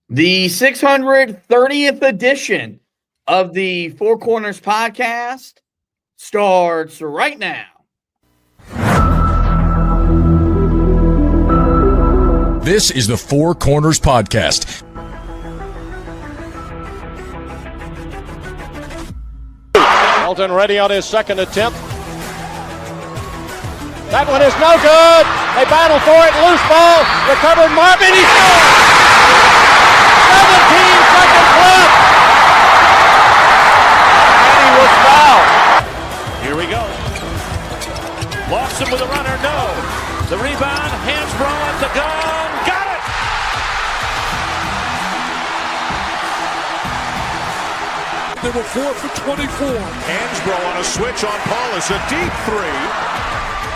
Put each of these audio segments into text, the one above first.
The 630th edition of the Four Corners podcast starts right now. This is the Four Corners podcast. Elton ready on his second attempt. That one is no good. They battle for it. Loose ball. Recovered Marvin. He scores. 17 seconds left. And he was fouled. Here we go. Lawson with a runner. No. The rebound. Hansbrough at the gun. Got it. They were 4 for 24. Hansbrough on a switch on Paulus. A deep three.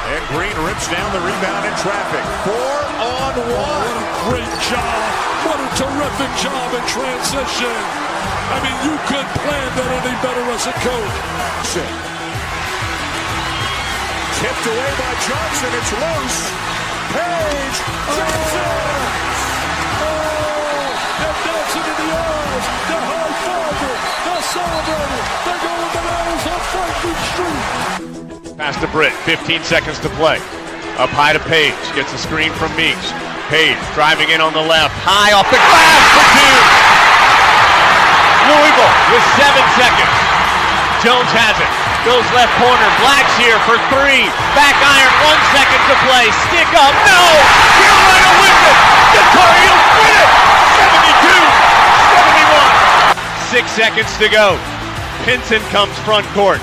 And Green rips down the rebound in traffic. 4-on-1. What a great job. What a terrific job in transition. I mean, you couldn't plan that any better as a coach. Tipped away by Johnson. It's loose. Page. Johnson. They're dancing in the aisles. They're high-fiving. They're celebrating. They're going bananas on Franklin Street. Pass to Britt, 15 seconds to play. Up high to Page, gets a screen from Meeks. Page driving in on the left, high off the glass for two. Louisville with 7 seconds. Jones has it, goes left corner, Black's here for three. Back iron, 1 second to play, stick up, no! Carolina wins it! Guitario's win it! 72-71. 6 seconds to go. Pinson comes front court.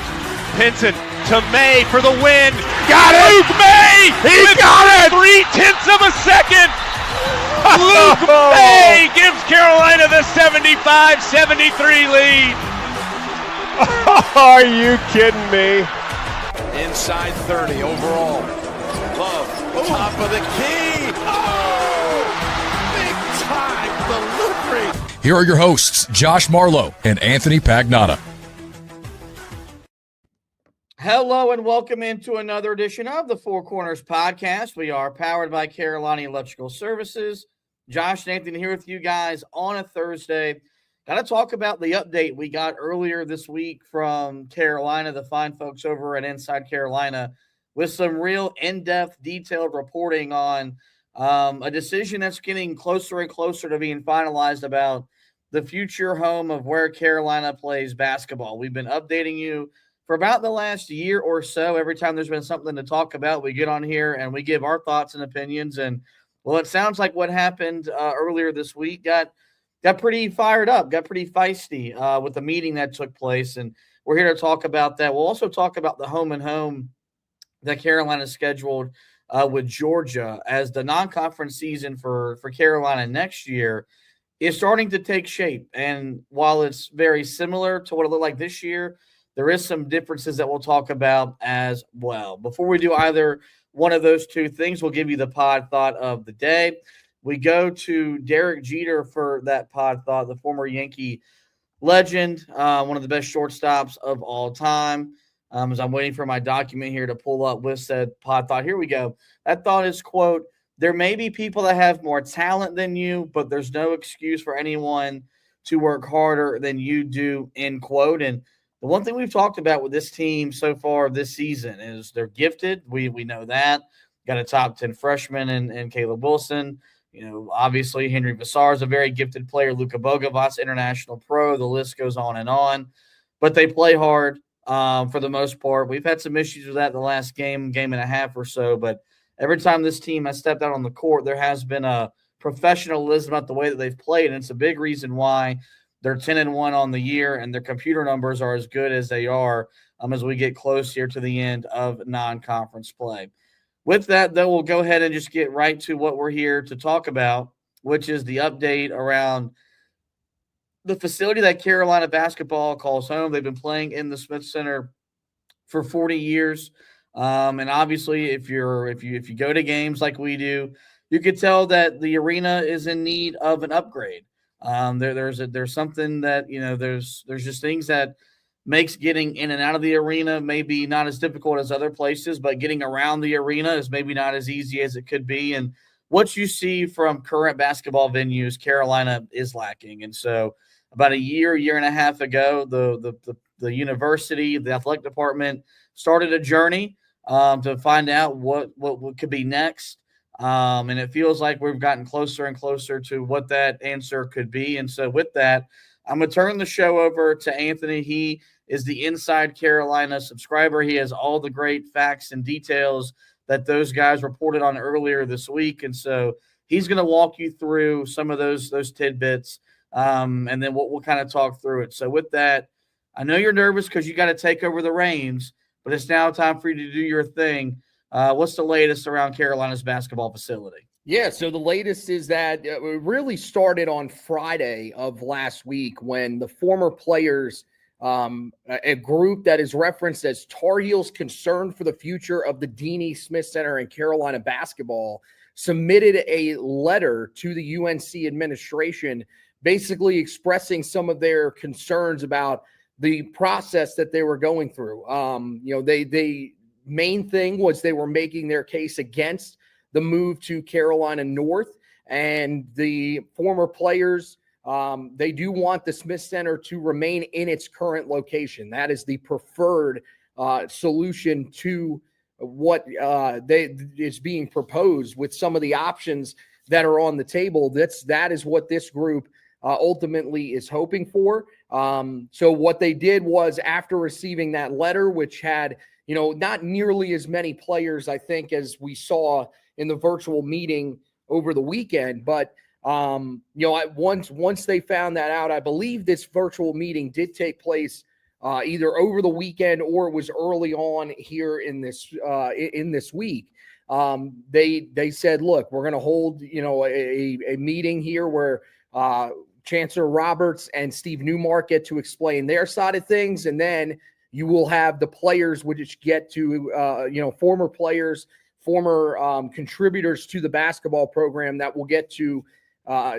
Pinson to May for the win. Got it! Luke May! He got it! 0.3 of a second! Luke May gives Carolina the 75-73 lead. Are you kidding me? Inside 30 overall. Love, top of the key. Oh! Big time, delivery. Here are your hosts, Josh Marlowe and Anthony Pagnotta. Hello and welcome into another edition of the Four Corners podcast. We are powered by Carolina Electrical Services. Josh and Anthony here with you guys on a Thursday. Got to talk about the update we got earlier this week from Carolina, the fine folks over at Inside Carolina, with some real in-depth, detailed reporting on a decision that's getting closer and closer to being finalized about the future home of where Carolina plays basketball. We've been updating you for about the last year or so. Every time there's been something to talk about, we get on here and we give our thoughts and opinions. And, well, it sounds like what happened earlier this week got pretty fired up, got pretty feisty with the meeting that took place. And we're here to talk about that. We'll also talk about the home and home that Carolina scheduled with Georgia, as the non-conference season for Carolina next year is starting to take shape. And while it's very similar to what it looked like this year, there is some differences that we'll talk about as well. Before we do either one of those two things, we'll give you the pod thought of the day. We go to Derek Jeter for that pod thought, the former Yankee legend, one of the best shortstops of all time. As I'm waiting for my document here to pull up with said pod thought. Here we go. That thought is, quote, "There may be people that have more talent than you, but there's no excuse for anyone to work harder than you do," end quote. And the one thing we've talked about with this team so far this season is they're gifted. We know that. Got a top 10 freshman in Caleb Wilson. You know, obviously Henry Vassar is a very gifted player. Luka Bogavas, international pro. The list goes on and on. But they play hard for the most part. We've had some issues with that the last game and a half or so. But every time this team has stepped out on the court, there has been a professionalism about the way that they've played. And it's a big reason why they're 10-1 on the year, and their computer numbers are as good as they are as we get close here to the end of non-conference play. With that, though, we'll go ahead and just get right to what we're here to talk about, which is the update around the facility that Carolina basketball calls home. They've been playing in the Smith Center for 40 years. And obviously, if you go to games like we do, you could tell that the arena is in need of an upgrade. There's something that, there's just things that makes getting in and out of the arena maybe not as difficult as other places, but getting around the arena is maybe not as easy as it could be. And what you see from current basketball venues, Carolina is lacking. And so about a year and a half ago, the university, the athletic department started a journey to find out what could be next. And it feels like we've gotten closer and closer to what that answer could be. And so with that, I'm going to turn the show over to Anthony. He is the Inside Carolina subscriber. He has all the great facts and details that those guys reported on earlier this week. And so he's going to walk you through some of those tidbits, and then we'll kind of talk through it. So with that, I know you're nervous because you got to take over the reins, but it's now time for you to do your thing. What's the latest around Carolina's basketball facility? Yeah, so the latest is that it really started on Friday of last week when the former players, a group that is referenced as Tar Heels Concerned for the Future of the Deanie Smith Center and Carolina Basketball, submitted a letter to the UNC administration basically expressing some of their concerns about the process that they were going through. They main thing was they were making their case against the move to Carolina North, and the former players, they do want the Smith Center to remain in its current location. That is the preferred solution to what is being proposed with some of the options that are on the table. That is what this group ultimately is hoping for. So what they did was, after receiving that letter, which had, not nearly as many players, I think, as we saw in the virtual meeting over the weekend, but once they found that out, I believe this virtual meeting did take place either over the weekend or it was early on here in this week. They said, look, we're going to hold a meeting here where Chancellor Roberts and Steve Newmark get to explain their side of things, and then you will have the players which get to former players, former contributors to the basketball program that will get to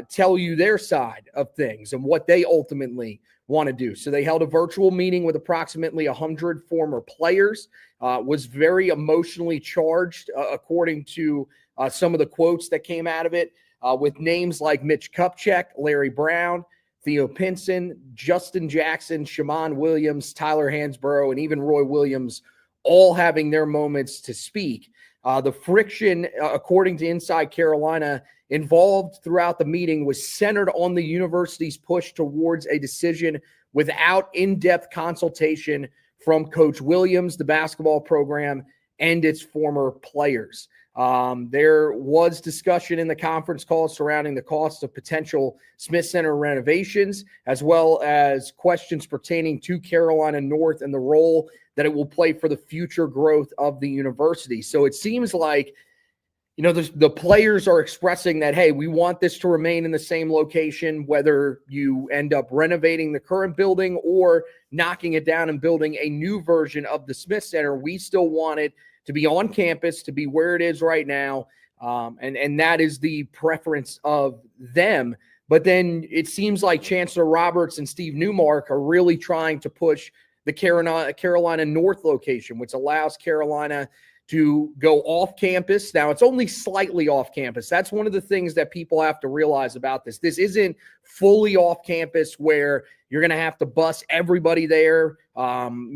tell you their side of things and what they ultimately want to do. So they held a virtual meeting with approximately 100 former players, was very emotionally charged, according to some of the quotes that came out of it, with names like Mitch Kupchak, Larry Brown, Theo Pinson, Justin Jackson, Shammond Williams, Tyler Hansborough, and even Roy Williams, all having their moments to speak. The friction, according to Inside Carolina, involved throughout the meeting was centered on the university's push towards a decision without in-depth consultation from Coach Williams, the basketball program, and its former players. There was discussion in the conference call surrounding the cost of potential Smith Center renovations, as well as questions pertaining to Carolina North and the role that it will play for the future growth of the university. So it seems like, the players are expressing that, hey, we want this to remain in the same location, whether you end up renovating the current building or knocking it down and building a new version of the Smith Center. We still want it to be on campus, to be where it is right now. And that is the preference of them. But then it seems like Chancellor Roberts and Steve Newmark are really trying to push the Carolina North location, which allows Carolina to go off campus. Now, it's only slightly off campus. That's one of the things that people have to realize about this. This isn't fully off campus where you're going to have to bus everybody there, from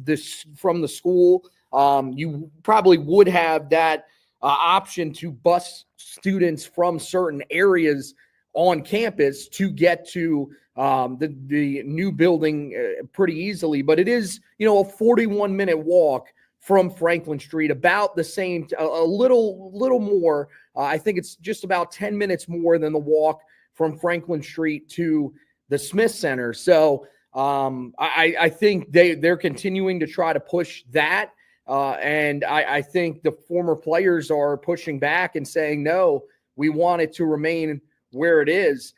the school. You probably would have that option to bus students from certain areas on campus to get to the new building pretty easily. But it is, a 41-minute walk from Franklin Street, about the same, a little more. I think it's just about 10 minutes more than the walk from Franklin Street to the Smith Center. So I think they're continuing to try to push that. And I think the former players are pushing back and saying, no, we want it to remain where it is.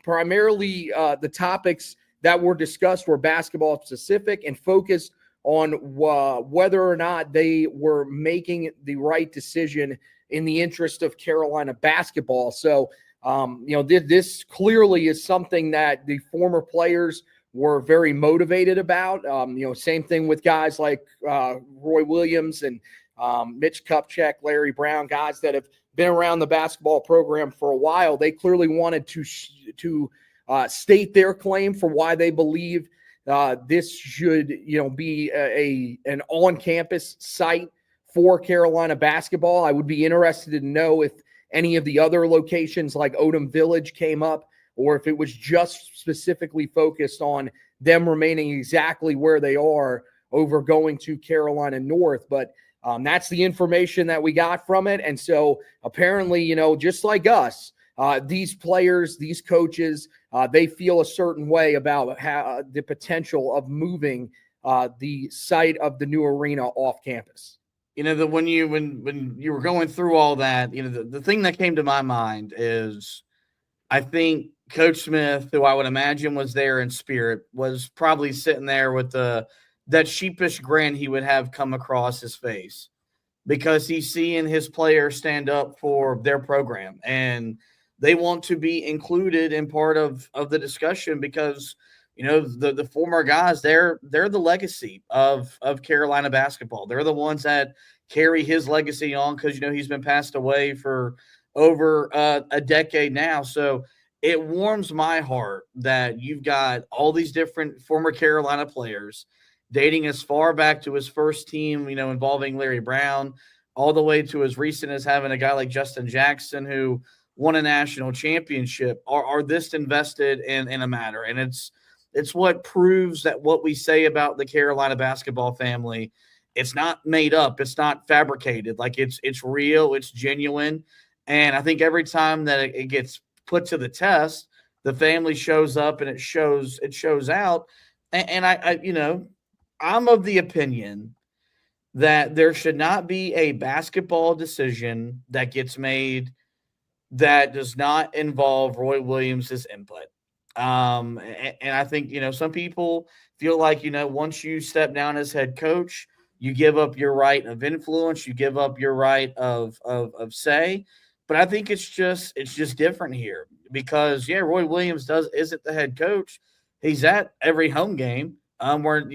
Primarily, the topics that were discussed were basketball specific and focused on whether or not they were making the right decision in the interest of Carolina basketball. So, this clearly is something that the former players were very motivated about. Same thing with guys like Roy Williams and Mitch Kupchak, Larry Brown, guys that have been around the basketball program for a while. They clearly wanted to state their claim for why they believe this should, be an on-campus site for Carolina basketball. I would be interested to know if any of the other locations like Odom Village came up, or if it was just specifically focused on them remaining exactly where they are over going to Carolina North. But that's the information that we got from it. And so apparently, just like us, these players, these coaches, they feel a certain way about the potential of moving the site of the new arena off campus. When you were going through all that, the thing that came to my mind is, I think Coach Smith, who I would imagine was there in spirit, was probably sitting there with that sheepish grin he would have come across his face, because he's seeing his players stand up for their program and they want to be included in part of the discussion, because the former guys, they're the legacy of Carolina basketball. They're the ones that carry his legacy on, because he's been passed away for over a decade now. So it warms my heart that you've got all these different former Carolina players dating as far back to his first team, involving Larry Brown, all the way to as recent as having a guy like Justin Jackson, who won a national championship, are this invested in a matter. And it's what proves that what we say about the Carolina basketball family, it's not made up, it's not fabricated. Like it's real, it's genuine. And I think every time that it gets put to the test, the family shows up and it shows out. And I'm of the opinion that there should not be a basketball decision that gets made that does not involve Roy Williams' input. And I think, some people feel like, once you step down as head coach, you give up your right of influence, you give up your right of say. But I think it's just different here, because Roy Williams isn't the head coach. He's at every home game. Where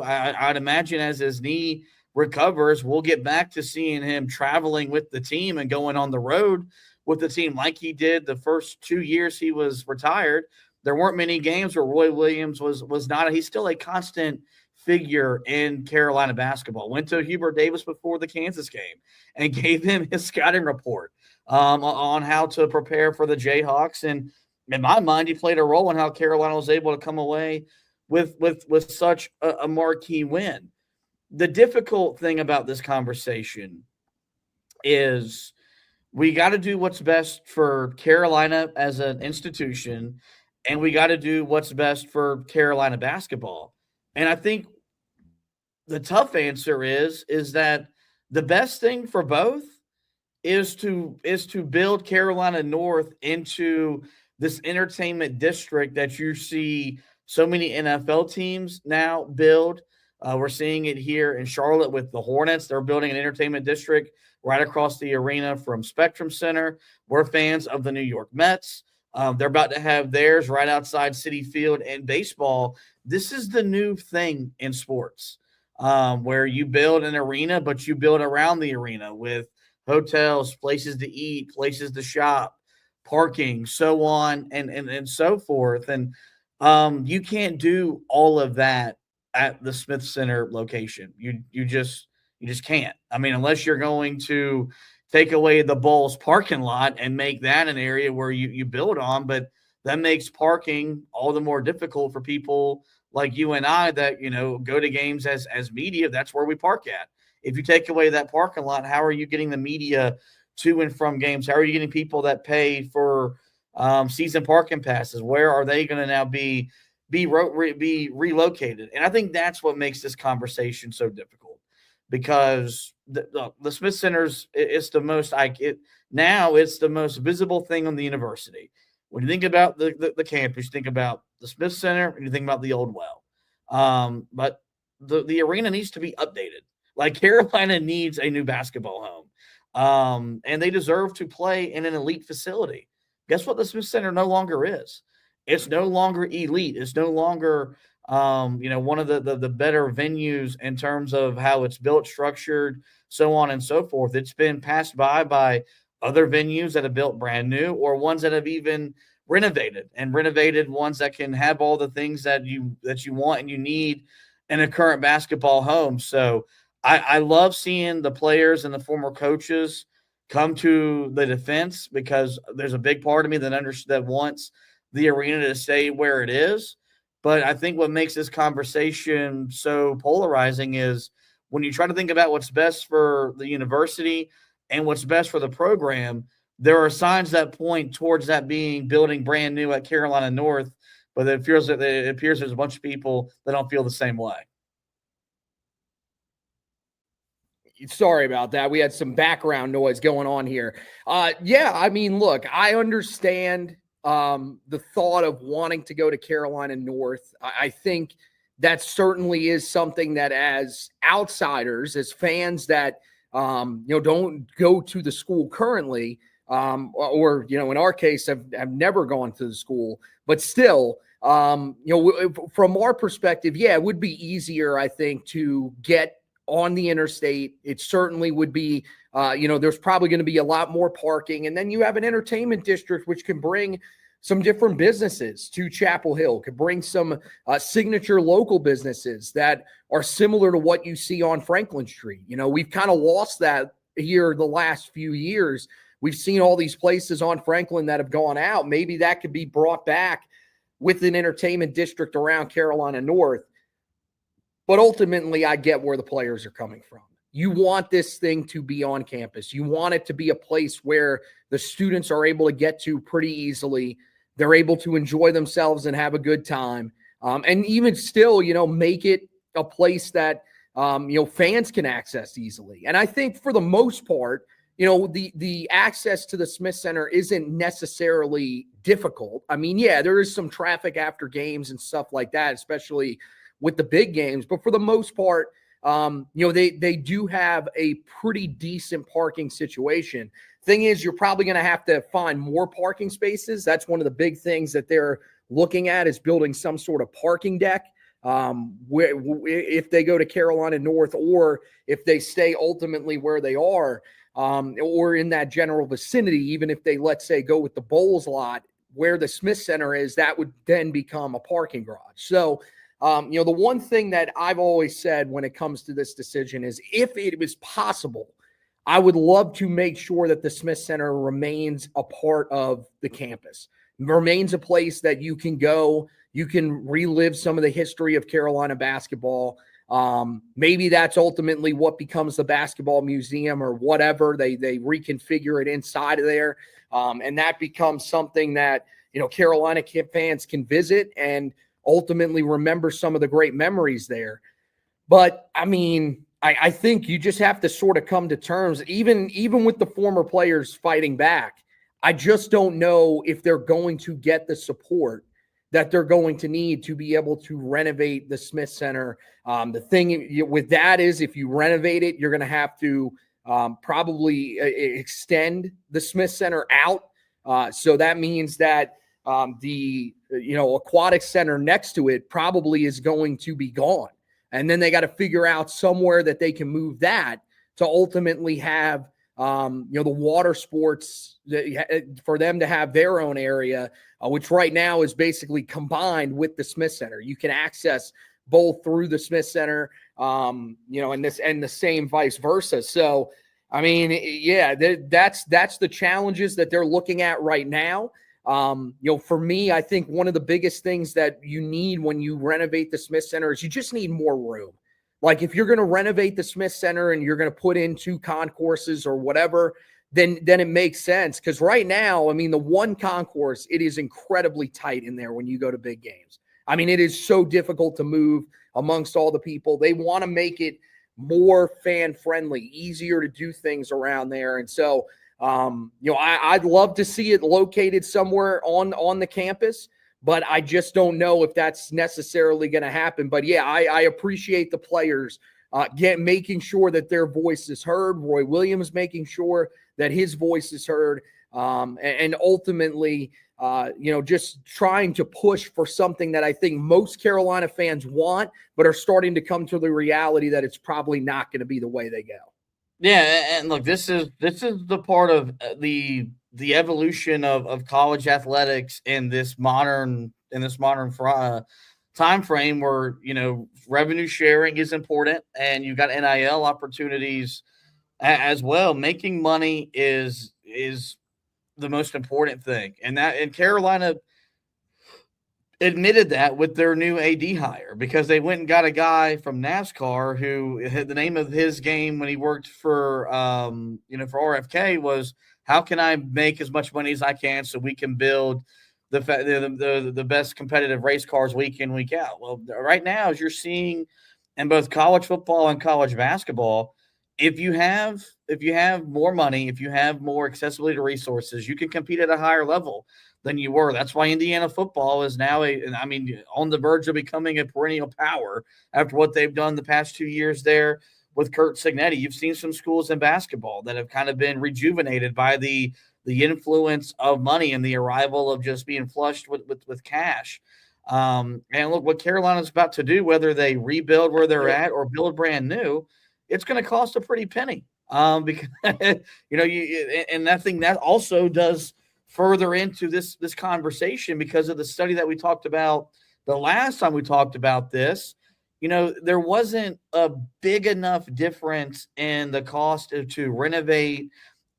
I'd imagine as his knee recovers, we'll get back to seeing him traveling with the team and going on the road with the team like he did the first 2 years he was retired. There weren't many games where Roy Williams was not. He's still a constant figure in Carolina basketball. Went to Hubert Davis before the Kansas game and gave him his scouting report on how to prepare for the Jayhawks. And in my mind, he played a role in how Carolina was able to come away with such a marquee win. The difficult thing about this conversation is we got to do what's best for Carolina as an institution, and we got to do what's best for Carolina basketball. And I think the tough answer is that the best thing for both is to build Carolina North into this entertainment district that you see so many NFL teams now build. We're seeing it here in Charlotte with the Hornets. They're building an entertainment district right across the arena from Spectrum Center. We're fans of the New York Mets. They're about to have theirs right outside Citi Field. And baseball, this is the new thing in sports, where you build an arena, but you build around the arena with hotels, places to eat, places to shop, parking, so on and so forth. And you can't do all of that at the Smith Center location. You just can't. I mean, unless you're going to take away the Bulls parking lot and make that an area where you build on, but that makes parking all the more difficult for people like you and I that, go to games as media. That's where we park at. If you take away that parking lot, how are you getting the media to and from games? How are you getting people that pay for season parking passes? Where are they going to now be relocated? And I think that's what makes this conversation so difficult, because the Smith Center's it's the most it's the most visible thing on the university. When you think about the campus, you think about the Smith Center and you think about the old well. But the arena needs to be updated. Like, Carolina needs a new basketball home. And they deserve to play in an elite facility. Guess what the Smith Center no longer is? It's no longer elite. It's no longer One of the better venues in terms of how it's built, structured, so on and so forth. It's been passed by other venues that have built brand new or ones that have even renovated ones that can have all the things that you want and you need in a current basketball home. So I love seeing the players and the former coaches come to the defense, because there's a big part of me that wants the arena to stay where it is. But I think what makes this conversation so polarizing is when you try to think about what's best for the university and what's best for the program, there are signs that point towards that being building brand new at Carolina North, but it appears there's a bunch of people that don't feel the same way. Sorry about that. We had some background noise going on here. I mean, look, I understand the thought of wanting to go to Carolina North. I think that certainly is something that, as outsiders, as fans that don't go to the school currently, or in our case have never gone to the school, but still, from our perspective, it would be easier, I think, to get on the interstate. It certainly would be, there's probably going to be a lot more parking. And then you have an entertainment district, which can bring some different businesses to Chapel Hill, could bring some signature local businesses that are similar to what you see on Franklin Street. We've kind of lost that here the last few years. We've seen all these places on Franklin that have gone out. Maybe that could be brought back with an entertainment district around Carolina North. But ultimately, I get where the players are coming from. You want this thing to be on campus. You want it to be a place where the students are able to get to pretty easily. They're able to enjoy themselves and have a good time. And even still, make it a place that, fans can access easily. And I think for the most part, the access to the Smith Center isn't necessarily difficult. I mean, there is some traffic after games and stuff like that, especially with the big games. But for the most part, they do have a pretty decent parking situation. Thing is, you're probably going to have to find more parking spaces. That's one of the big things that they're looking at, is building some sort of parking deck. If they go to Carolina North, or if they stay ultimately where they are, or in that general vicinity, even if they, let's say, go with the Bowles lot where the Smith Center is, that would then become a parking garage. So, the one thing that I've always said when it comes to this decision is, if it was possible, I would love to make sure that the Smith Center remains a part of the campus, remains a place that you can go, you can relive some of the history of Carolina basketball. Maybe that's ultimately what becomes the basketball museum or whatever. They reconfigure it inside of there. And that becomes something that, Carolina fans can visit and ultimately remember some of the great memories there. But I mean, I think you just have to sort of come to terms, even with the former players fighting back. I just don't know if they're going to get the support that they're going to need to be able to renovate the Smith Center. The thing with that is, if you renovate it, you're going to have to probably extend the Smith Center out. So that means that the aquatic center next to it probably is going to be gone. And then they got to figure out somewhere that they can move that to ultimately have, the water sports, for them to have their own area, which right now is basically combined with the Smith Center. You can access both through the Smith Center, and the same vice versa. So, I mean, that's the challenges that they're looking at right now. For me, I think one of the biggest things that you need when you renovate the Smith Center is you just need more room. Like, if you're going to renovate the Smith Center and you're going to put in 2 concourses or whatever, then it makes sense. Because right now, I mean, the one concourse, it is incredibly tight in there when you go to big games. I mean, it is so difficult to move amongst all the people. They want to make it more fan-friendly, easier to do things around there. And so, I'd love to see it located somewhere on the campus, but I just don't know if that's necessarily going to happen. But I appreciate the players making sure that their voice is heard. Roy Williams making sure that his voice is heard, and ultimately, just trying to push for something that I think most Carolina fans want, but are starting to come to the reality that it's probably not going to be the way they go. Yeah, and look, this is the part of the evolution of college athletics in this modern time frame where revenue sharing is important, and you've got NIL opportunities as well. Making money is the most important thing, and Carolina admitted that with their new AD hire, because they went and got a guy from NASCAR who had the name of his game when he worked for for RFK was, how can I make as much money as I can so we can build the best competitive race cars week in, week out. Well, right now, as you're seeing in both college football and college basketball, if you have more money, if you have more accessibility to resources, you can compete at a higher level than you were. That's why Indiana football is now on the verge of becoming a perennial power after what they've done the past 2 years there with Kurt Signetti. You've seen some schools in basketball that have kind of been rejuvenated by the influence of money and the arrival of just being flushed with cash. And look, what Carolina's about to do, whether they rebuild where they're at or build brand new, it's going to cost a pretty penny. Because and I think that also does further into this conversation because of the study that we talked about the last time we talked about this. There wasn't a big enough difference in the cost to renovate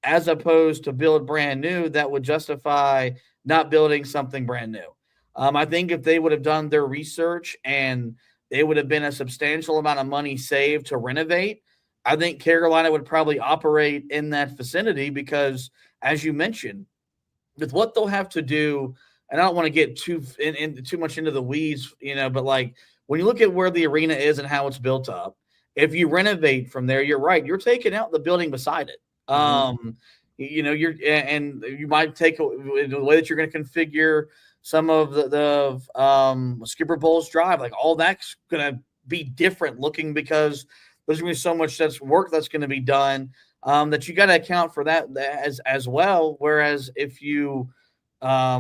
as opposed to build brand new that would justify not building something brand new. I think if they would have done their research and they would have been a substantial amount of money saved to renovate, I think Carolina would probably operate in that vicinity because, as you mentioned, with what they'll have to do, and I don't want to get too much into the weeds, but like when you look at where the arena is and how it's built up, if you renovate from there, you're right, you're taking out the building beside it. You might take the way that you're going to configure some of the Skipper Bowles Drive, like all that's going to be different looking because there's going to be so much work that's going to be done that you got to account for that as well. Whereas if you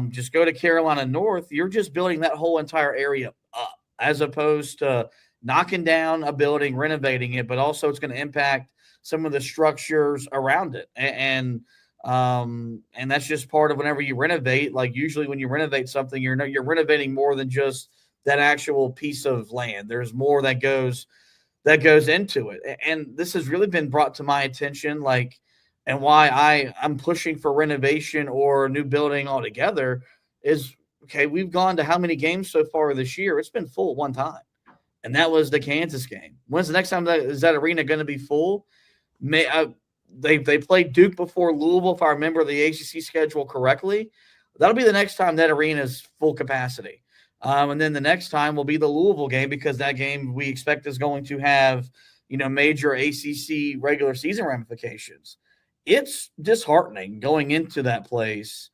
just go to Carolina North, you're just building that whole entire area up as opposed to knocking down a building, renovating it, but also it's going to impact some of the structures around it. And that's just part of whenever you renovate. Like usually when you renovate something, you're renovating more than just that actual piece of land. There's more that goes into it. And this has really been brought to my attention, and why I'm pushing for renovation or new building altogether is, okay, we've gone to how many games so far this year? It's been full one time, and that was the Kansas game. When's the next time that arena going to be full? They played Duke before Louisville, if I remember the ACC schedule correctly. That'll be the next time that arena is full capacity. And then the next time will be the Louisville game because that game we expect is going to have, major ACC regular season ramifications. It's disheartening going into that place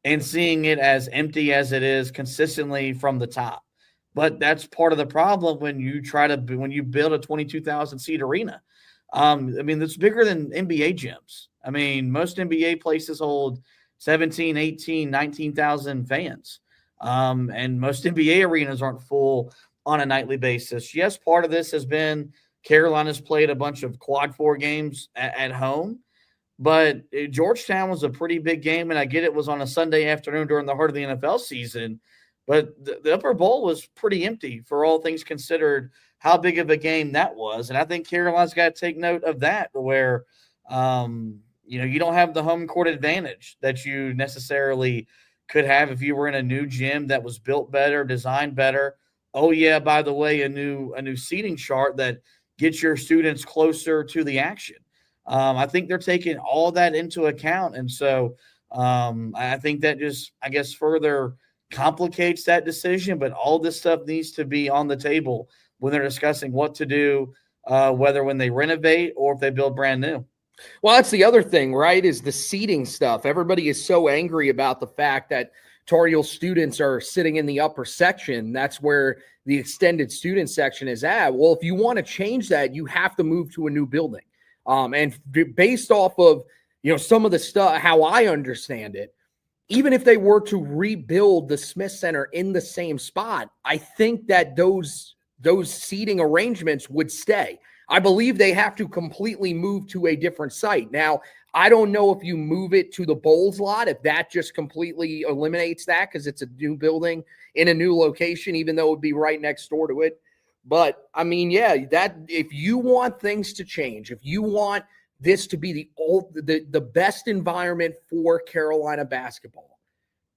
and seeing it as empty as it is consistently from the top. But that's part of the problem when you build a 22,000 seat arena. It's bigger than NBA gyms. Most NBA places hold 17, 18, 19,000 fans. And most NBA arenas aren't full on a nightly basis. Yes, part of this has been Carolina's played a bunch of quad 4 games at home, but Georgetown was a pretty big game, and I get it was on a Sunday afternoon during the heart of the NFL season, but the Upper Bowl was pretty empty for all things considered how big of a game that was. And I think Carolina's got to take note of that where, you don't have the home court advantage that you necessarily could have if you were in a new gym that was built better, designed better. Oh yeah, by the way, a new seating chart that gets your students closer to the action. I think they're taking all that into account. And so I think that just, further complicates that decision, but all this stuff needs to be on the table when they're discussing what to do, whether when they renovate or if they build brand new. Well, that's the other thing, right, is the seating stuff. Everybody is so angry about the fact that Tar Heel students are sitting in the upper section. That's where the extended student section is at. Well, if you want to change that, you have to move to a new building. And based off of, some of the stuff, how I understand it, even if they were to rebuild the Smith Center in the same spot, I think that those seating arrangements would stay. I believe they have to completely move to a different site. Now, I don't know if you move it to the Bowls lot, if that just completely eliminates that because it's a new building in a new location, even though it would be right next door to it. But, I mean, yeah, that if you want things to change, if you want this to be the best environment for Carolina basketball,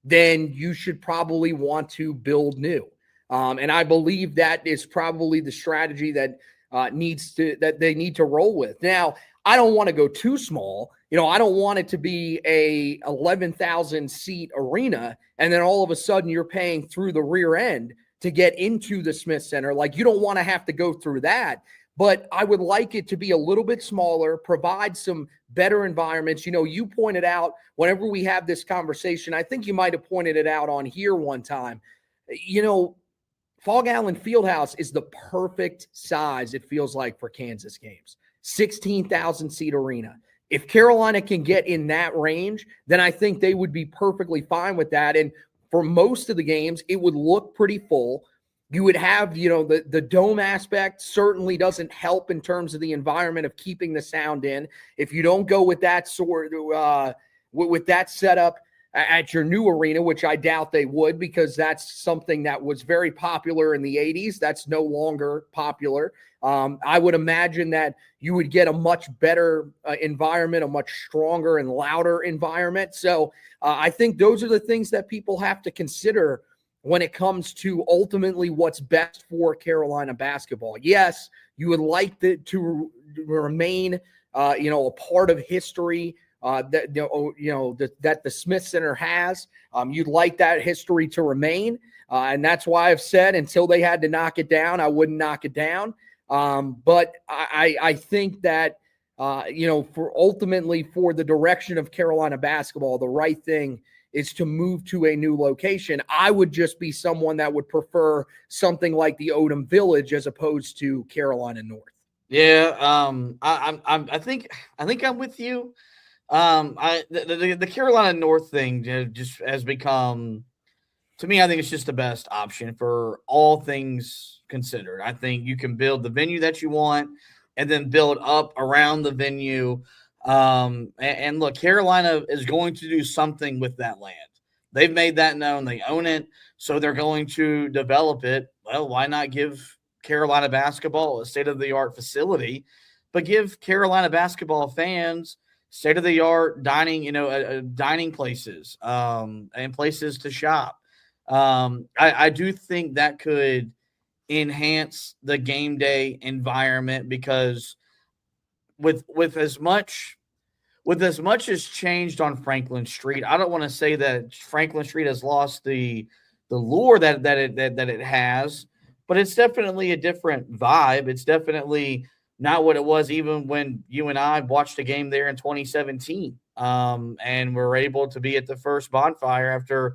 then you should probably want to build new. And I believe that is probably the strategy that they need to roll with. Now, I don't want to go too small. I don't want it to be a 11,000 seat arena, and then all of a sudden you're paying through the rear end to get into the Smith Center. Like, you don't want to have to go through that. But I would like it to be a little bit smaller, provide some better environments. You pointed out whenever we have this conversation, I think you might have pointed it out on here one time. Fog Allen Fieldhouse is the perfect size, it feels like, for Kansas games. 16,000 seat arena. If Carolina can get in that range, then I think they would be perfectly fine with that. And for most of the games, it would look pretty full. You would have, the dome aspect certainly doesn't help in terms of the environment of keeping the sound in. If you don't go with that with that setup at your new arena, which I doubt they would, because that's something that was very popular in the 80s. That's no longer popular. I would imagine that you would get a much better environment, a much stronger and louder environment. So I think those are the things that people have to consider when it comes to ultimately what's best for Carolina basketball. Yes, you would like to remain, a part of history that the Smith Center has. You'd like that history to remain, and that's why I've said until they had to knock it down, I wouldn't knock it down. But I think that for the direction of Carolina basketball, the right thing is to move to a new location. I would just be someone that would prefer something like the Odom Village as opposed to Carolina North. Yeah, I think I'm with you. The Carolina North thing just has become, to me, I think it's just the best option for all things considered. I think you can build the venue that you want and then build up around the venue. And look, Carolina is going to do something with that land. They've made that known. They own it, so they're going to develop it. Well, why not give Carolina basketball a state-of-the-art facility, but give Carolina basketball fans state-of-the-art dining, dining places, and places to shop. I do think that could enhance the game day environment, because with as much as changed on Franklin Street, I don't want to say that Franklin Street has lost the lure that it has, but it's definitely a different vibe. It's definitely not what it was even when you and I watched a game there in 2017, and were able to be at the first bonfire after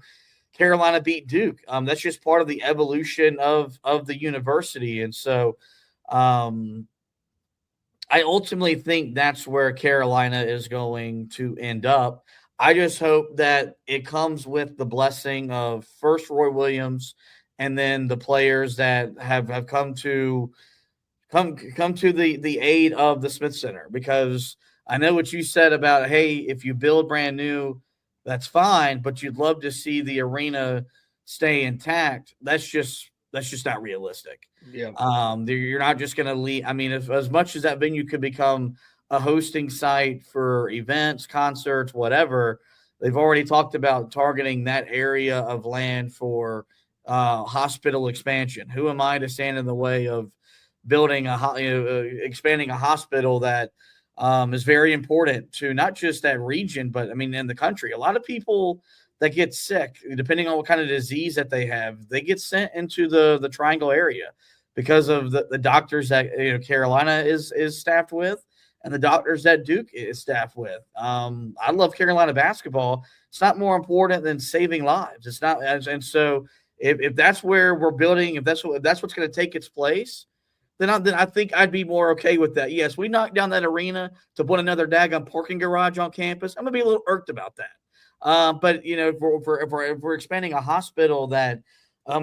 Carolina beat Duke. That's just part of the evolution of the university. And so I ultimately think that's where Carolina is going to end up. I just hope that it comes with the blessing of first Roy Williams and then the players that have come to the aid of the Smith Center, because I know what you said about, hey, if you build brand new, that's fine, but you'd love to see the arena stay intact. That's just not realistic. Yeah. You're not just going to leave. I mean, if as much as that venue could become a hosting site for events, concerts, whatever, they've already talked about targeting that area of land for hospital expansion. Who am I to stand in the way of building expanding a hospital that is very important to not just that region, but I mean, in the country? A lot of people that get sick, depending on what kind of disease that they have, they get sent into the Triangle area because of the doctors that Carolina is staffed with, and the doctors that Duke is staffed with. I love Carolina basketball. It's not more important than saving lives. It's not, and so if that's where we're building, if that's what's going to take its place, then I think I'd be more okay with that. Yes, we knocked down that arena to put another daggone parking garage on campus. I'm going to be a little irked about that. But if we're expanding a hospital that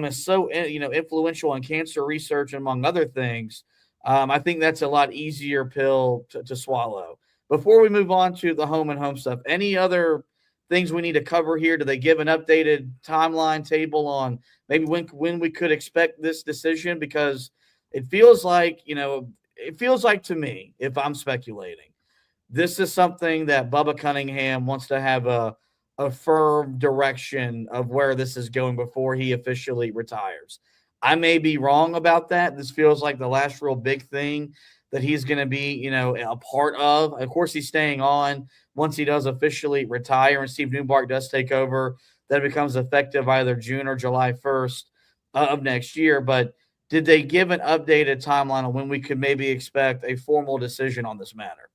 is so influential in cancer research among other things, I think that's a lot easier pill to swallow. Before we move on to the home and home stuff, any other things we need to cover here? Do they give an updated timeline table on maybe when we could expect this decision? Because it feels like to me, if I'm speculating, this is something that Bubba Cunningham wants to have a firm direction of where this is going before he officially retires. I may be wrong about that. This feels like the last real big thing that he's going to be, a part of. Of course, he's staying on once he does officially retire and Steve Newbark does take over. That becomes effective either June or July 1st of next year. But did they give an updated timeline on when we could maybe expect a formal decision on this matter?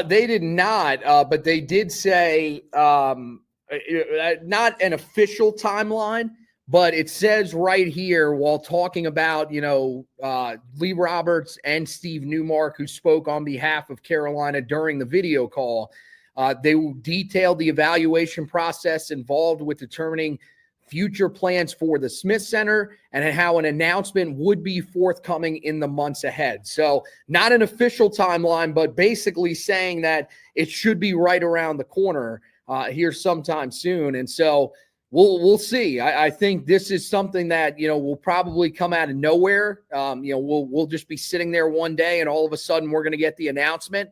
They did not, but they did say not an official timeline, but it says right here while talking about, Lee Roberts and Steve Newmark, who spoke on behalf of Carolina during the video call, they detailed the evaluation process involved with determining future plans for the Smith Center and how an announcement would be forthcoming in the months ahead. So not an official timeline, but basically saying that it should be right around the corner here sometime soon. And so we'll see. I think this is something that, will probably come out of nowhere. We'll just be sitting there one day and all of a sudden we're going to get the announcement.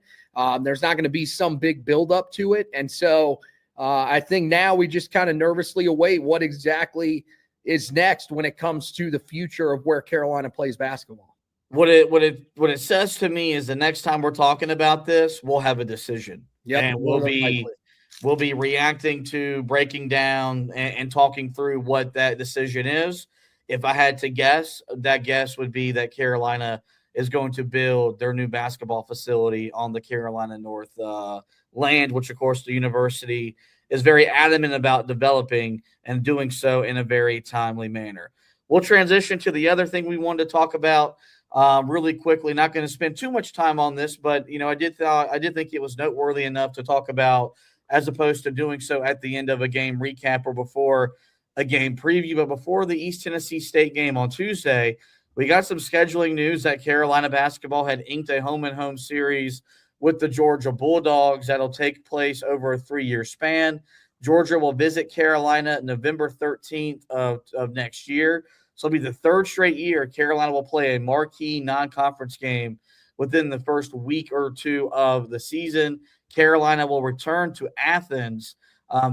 There's not going to be some big buildup to it. And so I think now we just kind of nervously await what exactly is next when it comes to the future of where Carolina plays basketball. What it says to me is the next time we're talking about this, we'll have a decision. Yep, and we'll be reacting to, breaking down, and talking through what that decision is. If I had to guess, that guess would be that Carolina is going to build their new basketball facility on the Carolina North land, which, of course, the university is very adamant about developing and doing so in a very timely manner. We'll transition to the other thing we wanted to talk about really quickly. Not going to spend too much time on this, but I did think it was noteworthy enough to talk about, as opposed to doing so at the end of a game recap or before a game preview. But before the East Tennessee State game on Tuesday, we got some scheduling news that Carolina basketball had inked a home-and-home series with the Georgia Bulldogs that'll take place over a 3-year span. Georgia will visit Carolina November 13th of next year. So it'll be the third straight year Carolina will play a marquee non-conference game within the first week or two of the season. Carolina will return to Athens.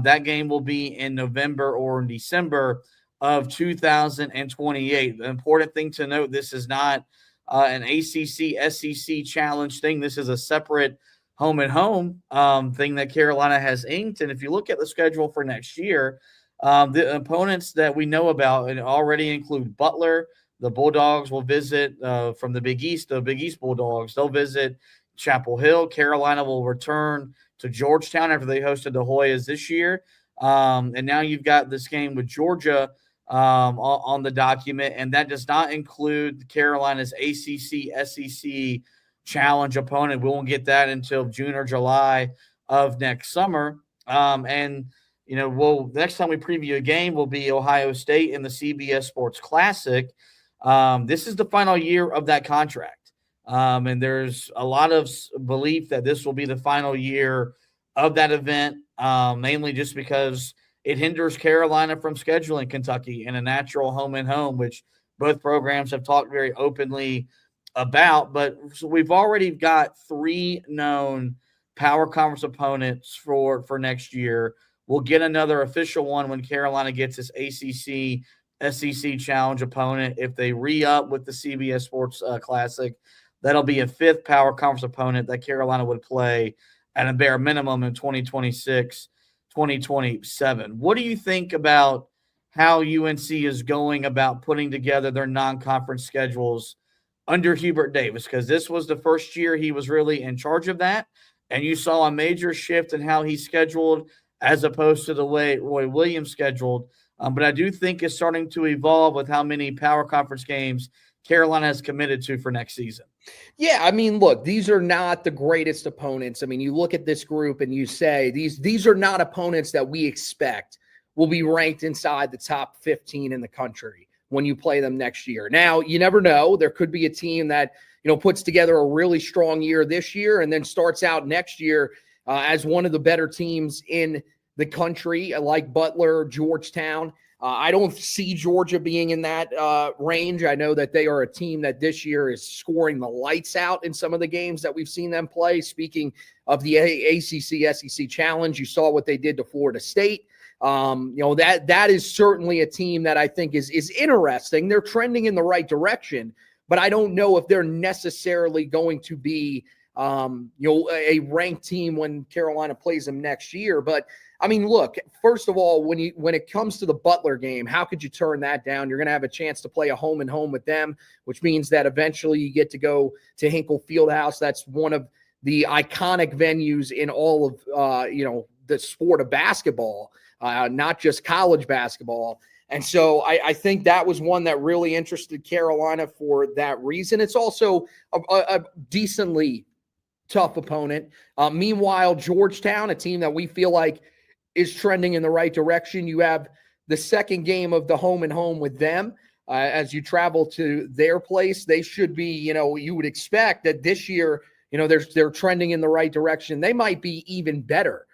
That game will be in November or in December of 2028. The important thing to note, this is not an ACC, SEC challenge thing. This is a separate home and home thing that Carolina has inked. And if you look at the schedule for next year, the opponents that we know about already include Butler. The Bulldogs will visit from the Big East Bulldogs. They'll visit Chapel Hill. Carolina will return to Georgetown after they hosted the Hoyas this year. And now you've got this game with Georgia on the document, and that does not include Carolina's ACC, SEC challenge opponent. We won't get that until June or July of next summer. And next time we preview a game will be Ohio State in the CBS Sports Classic. This is the final year of that contract. And there's a lot of belief that this will be the final year of that event, mainly just because it hinders Carolina from scheduling Kentucky in a natural home and home, which both programs have talked very openly about. But so we've already got 3 known power conference opponents for next year. We'll get another official one when Carolina gets its ACC, SEC challenge opponent. If they re-up with the CBS Sports Classic, that'll be a 5th power conference opponent that Carolina would play at a bare minimum in 2026, 2027. What do you think about how UNC is going about putting together their non-conference schedules under Hubert Davis? Because this was the first year he was really in charge of that, and you saw a major shift in how he scheduled as opposed to the way Roy Williams scheduled. But I do think it's starting to evolve with how many power conference games Carolina has committed to for next season. Yeah, I mean, look, these are not the greatest opponents. I mean, you look at this group and you say these are not opponents that we expect will be ranked inside the top 15 in the country when you play them next year. Now, you never know. There could be a team that, puts together a really strong year this year and then starts out next year as one of the better teams in the country, like Butler, Georgetown. I don't see Georgia being in that range. I know that they are a team that this year is scoring the lights out in some of the games that we've seen them play. Speaking of the ACC SEC Challenge, you saw what they did to Florida State. That is certainly a team that I think is interesting. They're trending in the right direction, but I don't know if they're necessarily going to be a ranked team when Carolina plays them next year. But I mean, look, first of all, when it comes to the Butler game, how could you turn that down? You're going to have a chance to play a home and home with them, which means that eventually you get to go to Hinkle Fieldhouse. That's one of the iconic venues in all of the sport of basketball, not just college basketball. And so I think that was one that really interested Carolina for that reason. It's also a decently tough opponent. Meanwhile, Georgetown, a team that we feel like is trending in the right direction. You have the second game of the home and home with them. As you travel to their place, they should be, you would expect that this year, they're trending in the right direction. They might be even better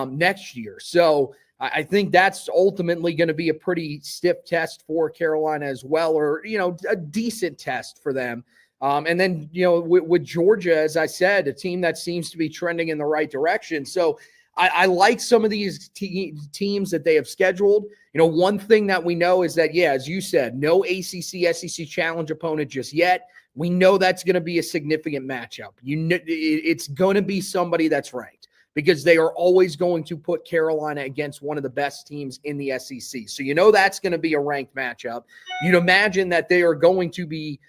next year. So I think that's ultimately going to be a pretty stiff test for Carolina as well, or, a decent test for them. And then, with Georgia, as I said, a team that seems to be trending in the right direction. So I like some of these teams that they have scheduled. One thing that we know is that, as you said, no ACC SEC Challenge opponent just yet. We know that's going to be a significant matchup. It's going to be somebody that's ranked because they are always going to put Carolina against one of the best teams in the SEC. So that's going to be a ranked matchup. You'd imagine that they are going to be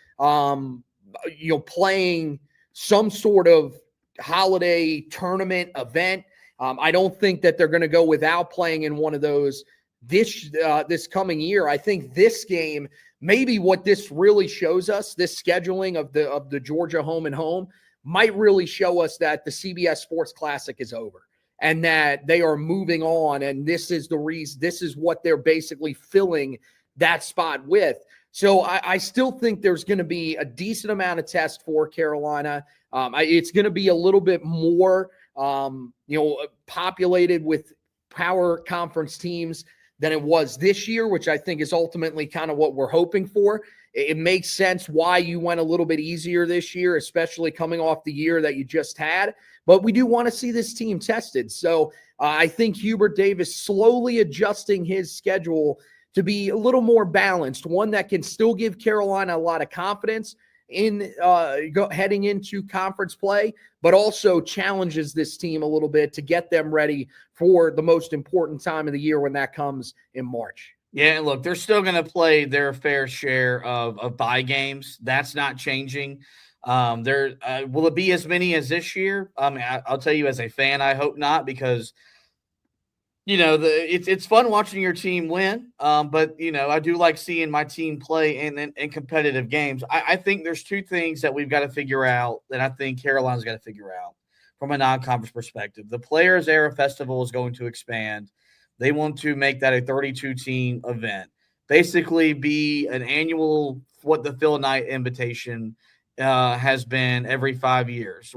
playing some sort of holiday tournament event. I don't think that they're going to go without playing in one of those this coming year. I think this game, maybe what this really shows us, this scheduling of the Georgia home and home, might really show us that the CBS Sports Classic is over and that they are moving on. And this is the reason. This is what they're basically filling that spot with. So I still think there's going to be a decent amount of test for Carolina. It's going to be a little bit more populated with power conference teams than it was this year, which I think is ultimately kind of what we're hoping for. It makes sense why you went a little bit easier this year, especially coming off the year that you just had. But we do want to see this team tested. So I think Hubert Davis slowly adjusting his schedule to be a little more balanced, one that can still give Carolina a lot of confidence in heading into conference play, but also challenges this team a little bit to get them ready for the most important time of the year when that comes in March. Yeah, and look, they're still going to play their fair share of bye games. That's not changing. Will it be as many as this year? I mean, I'll tell you as a fan, I hope not, because it's fun watching your team win. But I do like seeing my team play in competitive games. I think there's two things that we've got to figure out that I think Carolina's got to figure out from a non-conference perspective. The Players Era Festival is going to expand. They want to make that a 32-team event, basically be an annual what the Phil Knight invitation has been every 5 years,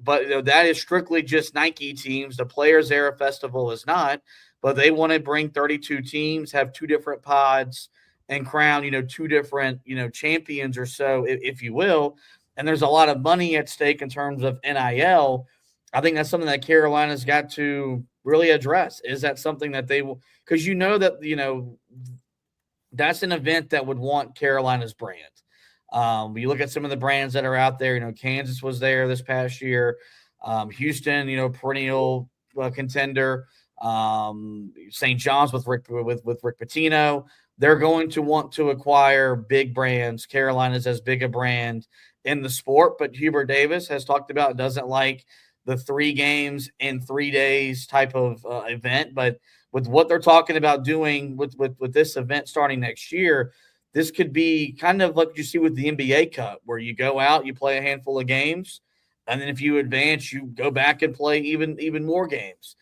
but that is strictly just Nike teams. The Players Era Festival is not, but they want to bring 32 teams, have two different pods, and crown, two different, champions or so, if you will. And there's a lot of money at stake in terms of NIL. I think that's something that Carolina's got to really address. Is that something that they will? Because that's an event that would want Carolina's brand. You look at some of the brands that are out there. Kansas was there this past year. Houston, perennial contender. St. John's with Rick Pitino. They're going to want to acquire big brands. Carolina's as big a brand in the sport, but Hubert Davis has talked about doesn't like the 3 games in 3 days type of event. But with what they're talking about doing with this event starting next year, this could be kind of like you see with the NBA Cup, where you go out, you play a handful of games, and then if you advance, you go back and play even more games.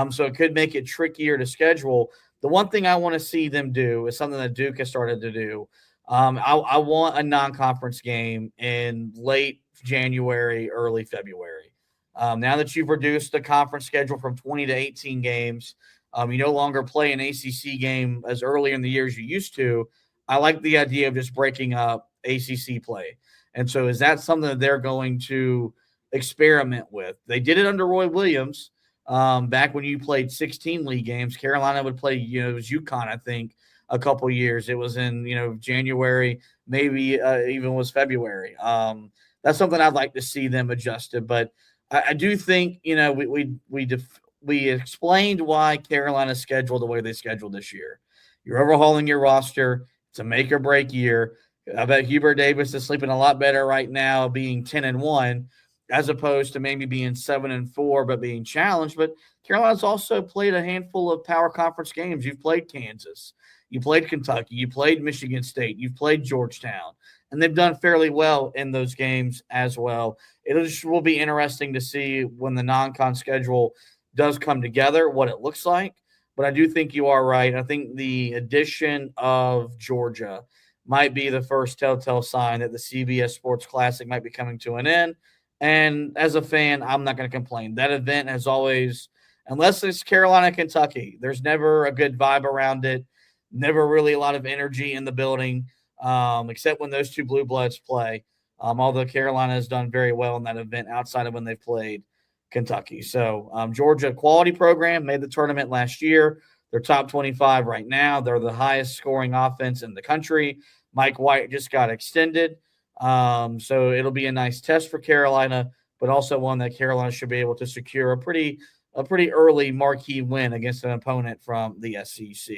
So it could make it trickier to schedule. The one thing I want to see them do is something that Duke has started to do. I want a non-conference game in late January, early February. Now that you've reduced the conference schedule from 20 to 18 games, you no longer play an ACC game as early in the year as you used to. I like the idea of just breaking up ACC play. And so is that something that they're going to experiment with? They did it under Roy Williams back when you played 16 league games. Carolina would play, it was UConn, I think, a couple years. It was in, January, maybe even was February. That's something I'd like to see them adjusted. But I do think, we explained why Carolina scheduled the way they scheduled this year. You're overhauling your roster. It's a make or break year. I bet Hubert Davis is sleeping a lot better right now, being 10-1, as opposed to maybe being 7-4, but being challenged. But Carolina's also played a handful of power conference games. You've played Kansas, you played Kentucky, you played Michigan State, you've played Georgetown, and they've done fairly well in those games as well. Will be interesting to see when the non-con schedule does come together, what it looks like. But I do think you are right. I think the addition of Georgia might be the first telltale sign that the CBS Sports Classic might be coming to an end. And as a fan, I'm not going to complain. That event has always, unless it's Carolina, Kentucky, there's never a good vibe around it, never really a lot of energy in the building, except when those two blue bloods play, although Carolina has done very well in that event outside of when they've played Kentucky. So Georgia, quality program, made the tournament last year. They're top 25 right now. They're the highest scoring offense in the country. Mike White just got extended. So it'll be a nice test for Carolina, but also one that Carolina should be able to secure a pretty early marquee win against an opponent from the SEC.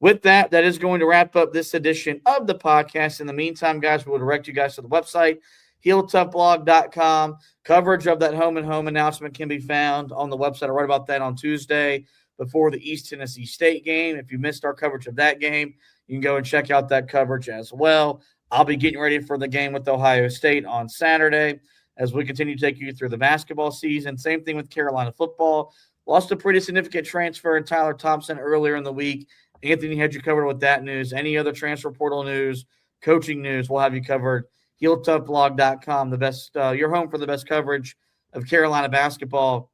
With that, that is going to wrap up this edition of the podcast. In the meantime, guys, we'll direct you guys to the website, HeelToughBlog.com. Coverage of that home and home announcement can be found on the website. I wrote about that on Tuesday before the East Tennessee State game. If you missed our coverage of that game, you can go and check out that coverage as well. I'll be getting ready for the game with Ohio State on Saturday as we continue to take you through the basketball season. Same thing with Carolina football. Lost a pretty significant transfer in Tyler Thompson earlier in the week. Anthony had you covered with that news. Any other transfer portal news, coaching news, we'll have you covered. HeelToughBlog.com, the best, your home for the best coverage of Carolina basketball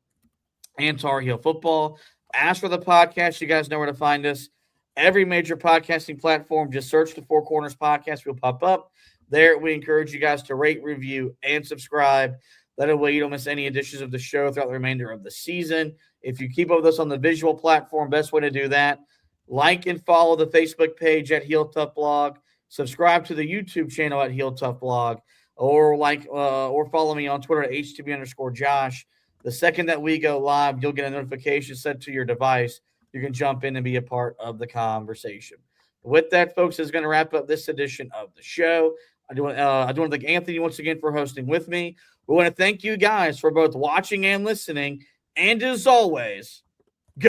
and Tar Heel football. As for the podcast, you guys know where to find us. Every major podcasting platform, just search the Four Corners Podcast. We'll pop up there. We encourage you guys to rate, review, and subscribe. That way you don't miss any editions of the show throughout the remainder of the season. If you keep up with us on the visual platform, best way to do that, like and follow the Facebook page at Heel Tough Blog. Subscribe to the YouTube channel at Heel Tough Blog, or follow me on Twitter at HTB_Josh. The second that we go live, you'll get a notification sent to your device. You can jump in and be a part of the conversation. With that, folks, is going to wrap up this edition of the show. I do want to thank Anthony once again for hosting with me. We want to thank you guys for both watching and listening. And as always,